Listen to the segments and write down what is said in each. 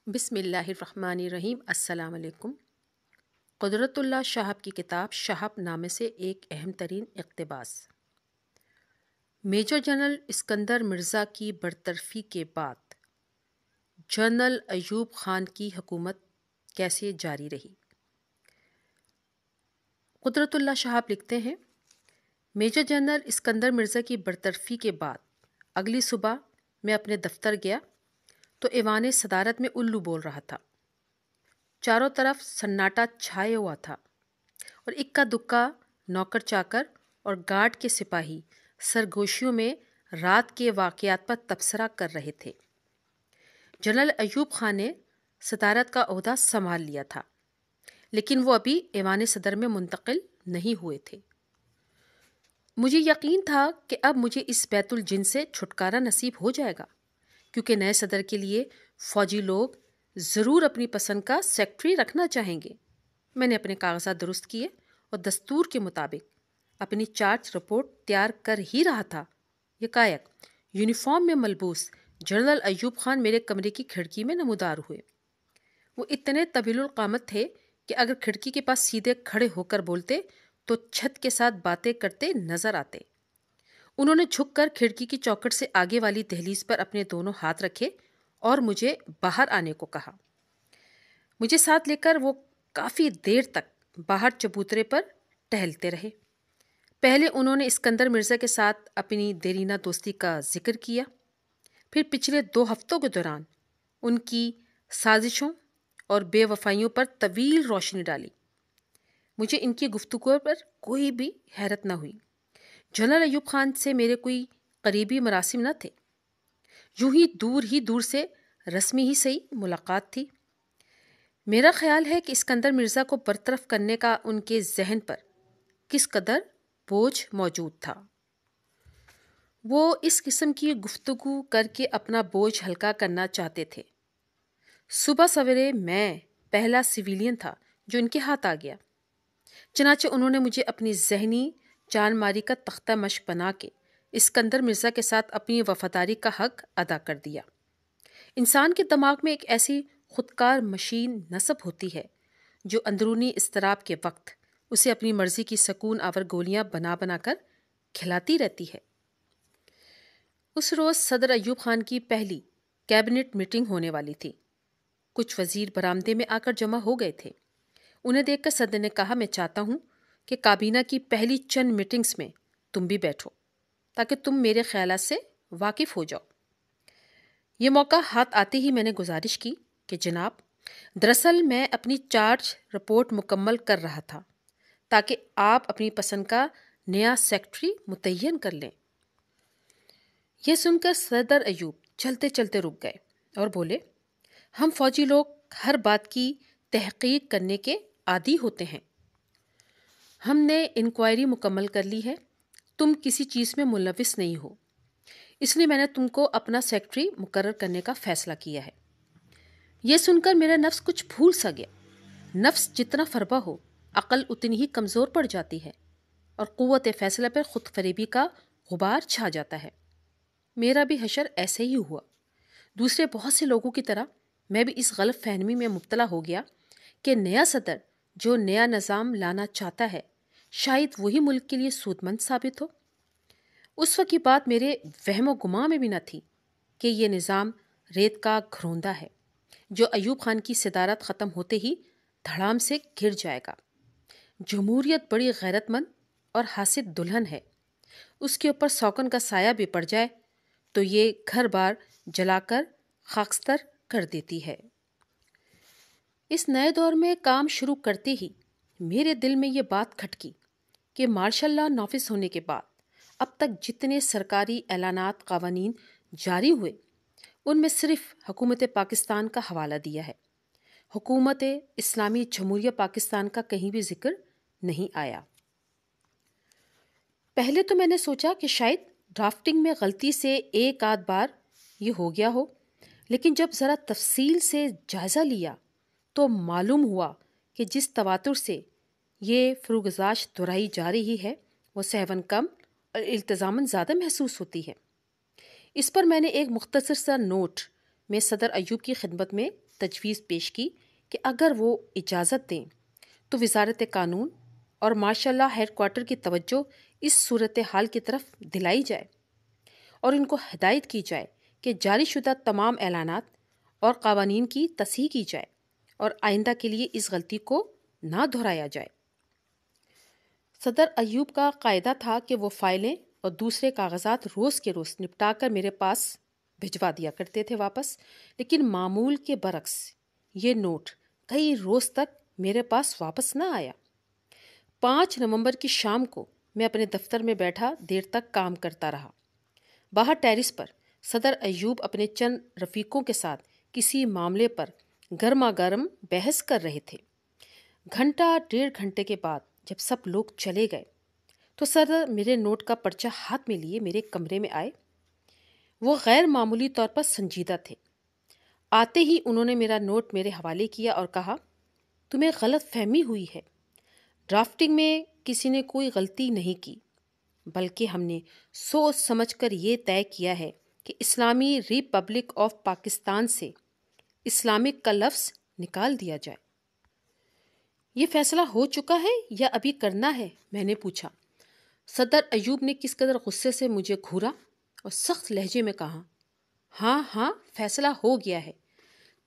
بسم اللہ الرحمن الرحیم۔ السلام علیکم۔ قدرت اللہ شہاب کی کتاب شہاب نامے سے ایک اہم ترین اقتباس۔ میجر جنرل اسکندر مرزا کی برطرفی کے بعد جنرل ایوب خان کی حکومت کیسے جاری رہی؟ قدرت اللہ شہاب لکھتے ہیں، میجر جنرل اسکندر مرزا کی برطرفی کے بعد اگلی صبح میں اپنے دفتر گیا تو ایوان صدارت میں الو بول رہا تھا۔ چاروں طرف سناٹا چھائے ہوا تھا اور اکا دکا نوکر چاکر اور گارڈ کے سپاہی سرگوشیوں میں رات کے واقعات پر تبصرہ کر رہے تھے۔ جنرل ایوب خان نے صدارت کا عہدہ سنبھال لیا تھا، لیکن وہ ابھی ایوان صدر میں منتقل نہیں ہوئے تھے۔ مجھے یقین تھا کہ اب مجھے اس بیت الجن سے چھٹکارا نصیب ہو جائے گا، کیونکہ نئے صدر کے لیے فوجی لوگ ضرور اپنی پسند کا سیکٹری رکھنا چاہیں گے۔ میں نے اپنے کاغذات درست کیے اور دستور کے مطابق اپنی چارج رپورٹ تیار کر ہی رہا تھا، یکایک یونیفارم میں ملبوس جنرل ایوب خان میرے کمرے کی کھڑکی میں نمودار ہوئے۔ وہ اتنے طویل القامت تھے کہ اگر کھڑکی کے پاس سیدھے کھڑے ہو کر بولتے تو چھت کے ساتھ باتیں کرتے نظر آتے۔ انہوں نے جھک کر کھڑکی کی چوکھٹ سے آگے والی دہلیز پر اپنے دونوں ہاتھ رکھے اور مجھے باہر آنے کو کہا۔ مجھے ساتھ لے کر وہ کافی دیر تک باہر چبوترے پر ٹہلتے رہے۔ پہلے انہوں نے اسکندر مرزا کے ساتھ اپنی دیرینہ دوستی کا ذکر کیا، پھر پچھلے 2 ہفتوں کے دوران ان کی سازشوں اور بے وفائیوں پر طویل روشنی ڈالی۔ مجھے ان کی گفتگو پر کوئی بھی حیرت نہ ہوئی۔ جنرل ایوب خان سے میرے کوئی قریبی مراسم نہ تھے، یوں ہی دور سے رسمی ہی صحیح ملاقات تھی۔ میرا خیال ہے کہ اسکندر مرزا کو برطرف کرنے کا ان کے ذہن پر کس قدر بوجھ موجود تھا۔ وہ اس قسم کی گفتگو کر کے اپنا بوجھ ہلکا کرنا چاہتے تھے۔ صبح سویرے میں پہلا سویلین تھا جو ان کے ہاتھ آ گیا، چنانچہ انہوں نے مجھے اپنی ذہنی جان ماری کا تختہ مشق بنا کے اسکندر مرزا کے ساتھ اپنی وفاداری کا حق ادا کر دیا۔ انسان کے دماغ میں ایک ایسی خودکار مشین نصب ہوتی ہے جو اندرونی اضطراب کے وقت اسے اپنی مرضی کی سکون آور گولیاں بنا بنا کر کھلاتی رہتی ہے۔ اس روز صدر ایوب خان کی پہلی کیبنٹ میٹنگ ہونے والی تھی۔ کچھ وزیر برآمدے میں آ کر جمع ہو گئے تھے۔ انہیں دیکھ کر صدر نے کہا، میں چاہتا ہوں کہ کابینہ کی پہلی چند میٹنگز میں تم بھی بیٹھو تاکہ تم میرے خیالات سے واقف ہو جاؤ۔ یہ موقع ہاتھ آتے ہی میں نے گزارش کی کہ جناب، دراصل میں اپنی چارج رپورٹ مکمل کر رہا تھا تاکہ آپ اپنی پسند کا نیا سیکٹری متعین کر لیں۔ یہ سن کر صدر ایوب چلتے چلتے رک گئے اور بولے، ہم فوجی لوگ ہر بات کی تحقیق کرنے کے عادی ہوتے ہیں۔ ہم نے انکوائری مکمل کر لی ہے، تم کسی چیز میں ملوث نہیں ہو، اس لیے میں نے تم کو اپنا سیکٹری مقرر کرنے کا فیصلہ کیا ہے۔ یہ سن کر میرا نفس کچھ پھول سا گیا۔ نفس جتنا فربا ہو، عقل اتنی ہی کمزور پڑ جاتی ہے اور قوت فیصلہ پر خود فریبی کا غبار چھا جاتا ہے۔ میرا بھی حشر ایسے ہی ہوا۔ دوسرے بہت سے لوگوں کی طرح میں بھی اس غلط فہمی میں مبتلا ہو گیا کہ نیا صدر جو نیا نظام لانا چاہتا ہے شاید وہی ملک کے لیے سود مند ثابت ہو۔ اس وقت کی بات میرے وہم و گمان میں بھی نہ تھی کہ یہ نظام ریت کا گھروندہ ہے جو ایوب خان کی صدارت ختم ہوتے ہی دھڑام سے گر جائے گا۔ جمہوریت بڑی غیرت مند اور حاسد دلہن ہے، اس کے اوپر سوکن کا سایہ بھی پڑ جائے تو یہ گھر بار جلا کر خاکستر کر دیتی ہے۔ اس نئے دور میں کام شروع کرتے ہی میرے دل میں یہ بات کھٹکی کہ مارشل لا نافذ ہونے کے بعد اب تک جتنے سرکاری اعلانات قوانین جاری ہوئے ان میں صرف حکومت پاکستان کا حوالہ دیا ہے، حکومت اسلامی جمہوریہ پاکستان کا کہیں بھی ذکر نہیں آیا۔ پہلے تو میں نے سوچا کہ شاید ڈرافٹنگ میں غلطی سے ایک آدھ بار یہ ہو گیا ہو، لیکن جب ذرا تفصیل سے جائزہ لیا تو معلوم ہوا کہ جس تواتر سے یہ فروگزاشت دہرائی جا رہی ہے وہ سہواً کم اور التزاماً زیادہ محسوس ہوتی ہے۔ اس پر میں نے ایک مختصر سا نوٹ میں صدر ایوب کی خدمت میں تجویز پیش کی کہ اگر وہ اجازت دیں تو وزارت قانون اور ماشاء اللہ ہیڈ کوارٹر کی توجہ اس صورتحال کی طرف دلائی جائے اور ان کو ہدایت کی جائے کہ جاری شدہ تمام اعلانات اور قوانین کی تصحیح کی جائے اور آئندہ کے لیے اس غلطی کو نہ دہرایا جائے۔ صدر ایوب کا قاعدہ تھا کہ وہ فائلیں اور دوسرے کاغذات روز کے روز نپٹا کر میرے پاس بھجوا دیا کرتے تھے واپس، لیکن معمول کے برعکس یہ نوٹ کئی روز تک میرے پاس واپس نہ آیا۔ 5 نومبر کی شام کو میں اپنے دفتر میں بیٹھا دیر تک کام کرتا رہا۔ باہر ٹیرس پر صدر ایوب اپنے چند رفیقوں کے ساتھ کسی معاملے پر گرما گرم بحث کر رہے تھے۔ گھنٹہ 1.5 گھنٹے کے بعد جب سب لوگ چلے گئے تو صدر میرے نوٹ کا پرچہ ہاتھ میں لیے میرے کمرے میں آئے۔ وہ غیر معمولی طور پر سنجیدہ تھے۔ آتے ہی انہوں نے میرا نوٹ میرے حوالے کیا اور کہا، تمہیں غلط فہمی ہوئی ہے، ڈرافٹنگ میں کسی نے کوئی غلطی نہیں کی، بلکہ ہم نے سوچ سمجھ کر یہ طے کیا ہے کہ اسلامی ریپبلک آف پاکستان سے اسلامک کا لفظ نکال دیا جائے۔ یہ فیصلہ ہو چکا ہے یا ابھی کرنا ہے؟ میں نے پوچھا۔ صدر ایوب نے کس قدر غصے سے مجھے گھورا اور سخت لہجے میں کہا، ہاں فیصلہ ہو گیا ہے،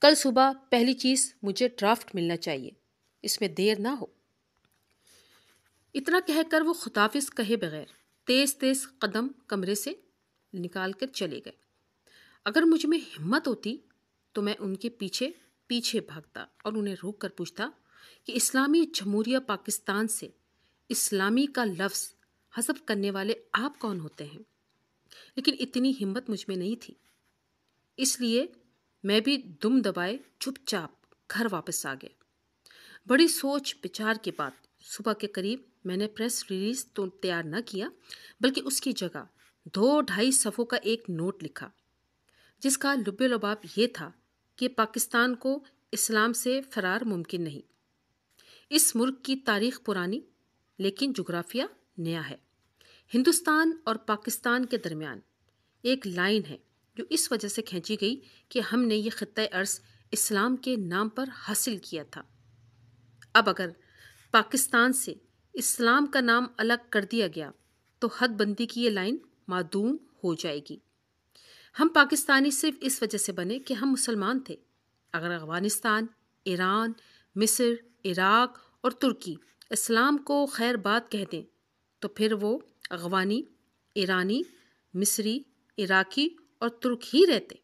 کل صبح پہلی چیز مجھے ڈرافٹ ملنا چاہیے، اس میں دیر نہ ہو۔ اتنا کہہ کر وہ خداحافظ کہے بغیر تیز تیز قدم کمرے سے نکال کر چلے گئے۔ اگر مجھ میں ہمت ہوتی تو میں ان کے پیچھے پیچھے بھاگتا اور انہیں روک کر پوچھتا کہ اسلامی جمہوریہ پاکستان سے اسلامی کا لفظ حذف کرنے والے آپ کون ہوتے ہیں؟ لیکن اتنی ہمت مجھ میں نہیں تھی، اس لیے میں بھی دم دبائے چپ چاپ گھر واپس آ گیا۔ بڑی سوچ بچار کے بعد صبح کے قریب میں نے پریس ریلیز تو تیار نہ کیا، بلکہ اس کی جگہ 2-2.5 صفحوں کا ایک نوٹ لکھا، جس کا لب لباب یہ تھا کہ پاکستان کو اسلام سے فرار ممکن نہیں۔ اس ملک کی تاریخ پرانی لیکن جغرافیہ نیا ہے۔ ہندوستان اور پاکستان کے درمیان ایک لائن ہے جو اس وجہ سے کھینچی گئی کہ ہم نے یہ خطہ ارض اسلام کے نام پر حاصل کیا تھا۔ اب اگر پاکستان سے اسلام کا نام الگ کر دیا گیا تو حد بندی کی یہ لائن معدوم ہو جائے گی۔ ہم پاکستانی صرف اس وجہ سے بنے کہ ہم مسلمان تھے۔ اگر افغانستان، ایران، مصر، عراق اور ترکی اسلام کو خیر بات کہہ دیں تو پھر وہ افغانی، ایرانی، مصری، عراقی اور ترک ہی رہتے،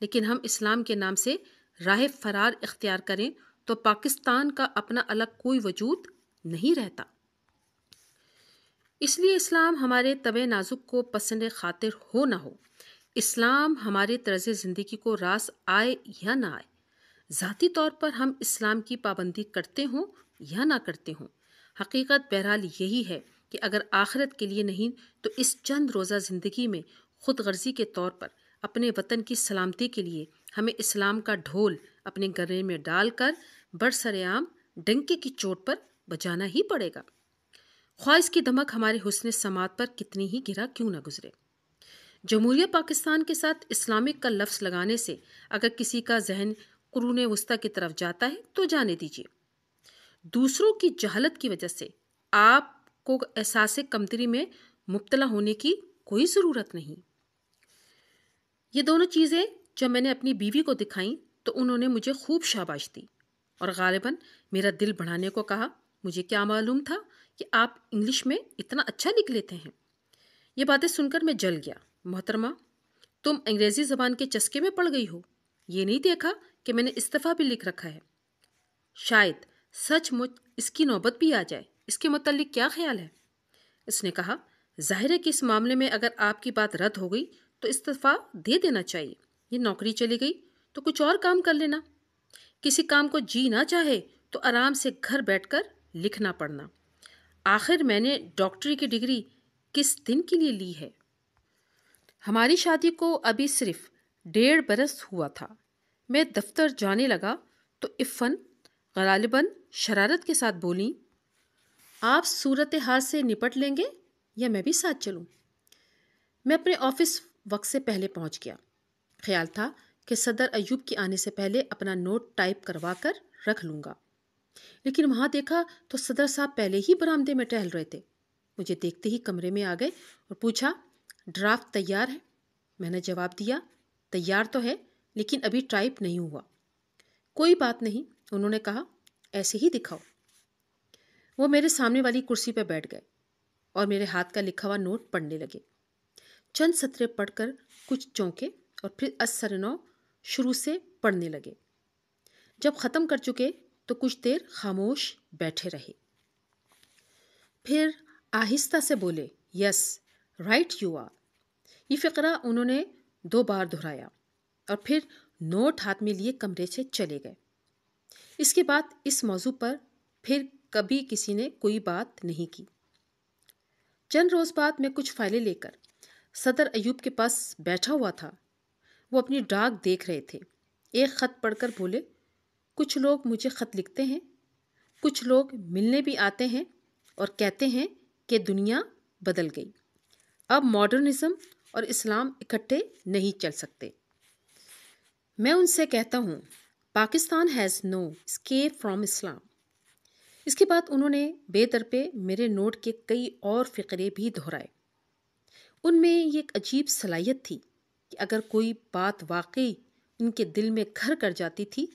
لیکن ہم اسلام کے نام سے راہ فرار اختیار کریں تو پاکستان کا اپنا الگ کوئی وجود نہیں رہتا۔ اس لیے اسلام ہمارے طبع نازک کو پسند خاطر ہو نہ ہو، اسلام ہمارے طرز زندگی کو راس آئے یا نہ آئے، ذاتی طور پر ہم اسلام کی پابندی کرتے ہوں یا نہ کرتے ہوں، حقیقت بہرحال یہی ہے کہ اگر آخرت کے لیے نہیں تو اس چند روزہ زندگی میں خود غرضی کے طور پر اپنے وطن کی سلامتی کے لیے ہمیں اسلام کا ڈھول اپنے گلے میں ڈال کر برسر عام ڈنکے کی چوٹ پر بجانا ہی پڑے گا، خواہ اس کی دمک ہمارے حسن سماعت پر کتنی ہی گرا کیوں نہ گزرے۔ جمہوریہ پاکستان کے ساتھ اسلامک کا لفظ لگانے سے اگر کسی کا ذہن قرون وسطیٰ کی طرف جاتا ہے تو جانے دیجیے۔ دوسروں کی جہالت کی وجہ سے آپ کو احساس کمتری میں مبتلا ہونے کی کوئی ضرورت نہیں۔ یہ دونوں چیزیں جب میں نے اپنی بیوی کو دکھائیں تو انہوں نے مجھے خوب شاباش دی اور غالباً میرا دل بڑھانے کو کہا۔ مجھے کیا معلوم تھا کہ آپ انگلش میں اتنا اچھا لکھ لیتے ہیں۔ یہ باتیں سن کر میں جل گیا۔ محترمہ، تم انگریزی زبان کے چسکے میں پڑ گئی ہو، یہ نہیں دیکھا کہ میں نے استعفیٰ بھی لکھ رکھا ہے؟ شاید سچ مچ اس کی نوبت بھی آ جائے، اس کے متعلق کیا خیال ہے؟ اس نے کہا، ظاہر ہے کہ اس معاملے میں اگر آپ کی بات رد ہو گئی تو استعفیٰ دے دینا چاہیے، یہ نوکری چلی گئی تو کچھ اور کام کر لینا، کسی کام کو جی نہ چاہے تو آرام سے گھر بیٹھ کر لکھنا پڑھنا، آخر میں نے ڈاکٹری کی ڈگری کس دن کے لیے لی ہے؟ ہماری شادی کو ابھی صرف 1.5 برس ہوا تھا۔ میں دفتر جانے لگا تو عفن غالباً شرارت کے ساتھ بولیں، آپ صورتحال سے نپٹ لیں گے یا میں بھی ساتھ چلوں؟ میں اپنے آفس وقت سے پہلے پہنچ گیا۔ خیال تھا کہ صدر ایوب کے آنے سے پہلے اپنا نوٹ ٹائپ کروا کر رکھ لوں گا، لیکن وہاں دیکھا تو صدر صاحب پہلے ہی برآمدے میں ٹہل رہے تھے۔ مجھے دیکھتے ہی کمرے میں آ گئے اور پوچھا، ڈرافٹ تیار ہے؟ میں نے جواب دیا، تیار تو ہے لیکن ابھی ٹائپ نہیں ہوا۔ کوئی بات نہیں، انہوں نے کہا، ایسے ہی دکھاؤ۔ وہ میرے سامنے والی کرسی پہ بیٹھ گئے اور میرے ہاتھ کا لکھا ہوا نوٹ پڑھنے لگے۔ چند سطریں پڑھ کر کچھ چونکے اور پھر از-سر-نو شروع سے پڑھنے لگے۔ جب ختم کر چکے تو کچھ دیر خاموش بیٹھے رہے، پھر آہستہ سے بولے، یس رائٹ یو آر۔ یہ فقرہ انہوں نے 2 بار دہرایا اور پھر نوٹ ہاتھ میں لیے کمرے سے چلے گئے۔ اس کے بعد اس موضوع پر پھر کبھی کسی نے کوئی بات نہیں کی۔ چند روز بعد میں کچھ فائلیں لے کر صدر ایوب کے پاس بیٹھا ہوا تھا۔ وہ اپنی ڈاک دیکھ رہے تھے۔ ایک خط پڑھ کر بولے، کچھ لوگ مجھے خط لکھتے ہیں، کچھ لوگ ملنے بھی آتے ہیں اور کہتے ہیں کہ دنیا بدل گئی، اب ماڈرنزم اور اسلام اکٹھے نہیں چل سکتے۔ میں ان سے کہتا ہوں، Pakistan has no escape from Islam. اس کے بعد انہوں نے بے درپے میرے نوٹ کے کئی اور فقرے بھی دہرائے۔ ان میں یہ ایک عجیب صلاحیت تھی کہ اگر کوئی بات واقعی ان کے دل میں گھر کر جاتی تھی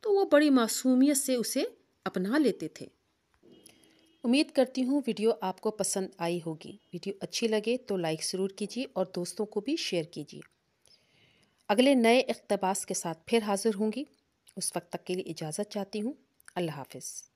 تو وہ بڑی معصومیت سے اسے اپنا لیتے تھے۔ امید کرتی ہوں ویڈیو آپ کو پسند آئی ہوگی۔ ویڈیو اچھی لگے تو لائک ضرور کیجیے اور دوستوں کو بھی شیئر کیجیے۔ اگلے نئے اقتباس کے ساتھ پھر حاضر ہوں گی۔ اس وقت تک کے لیے اجازت چاہتی ہوں۔ اللہ حافظ۔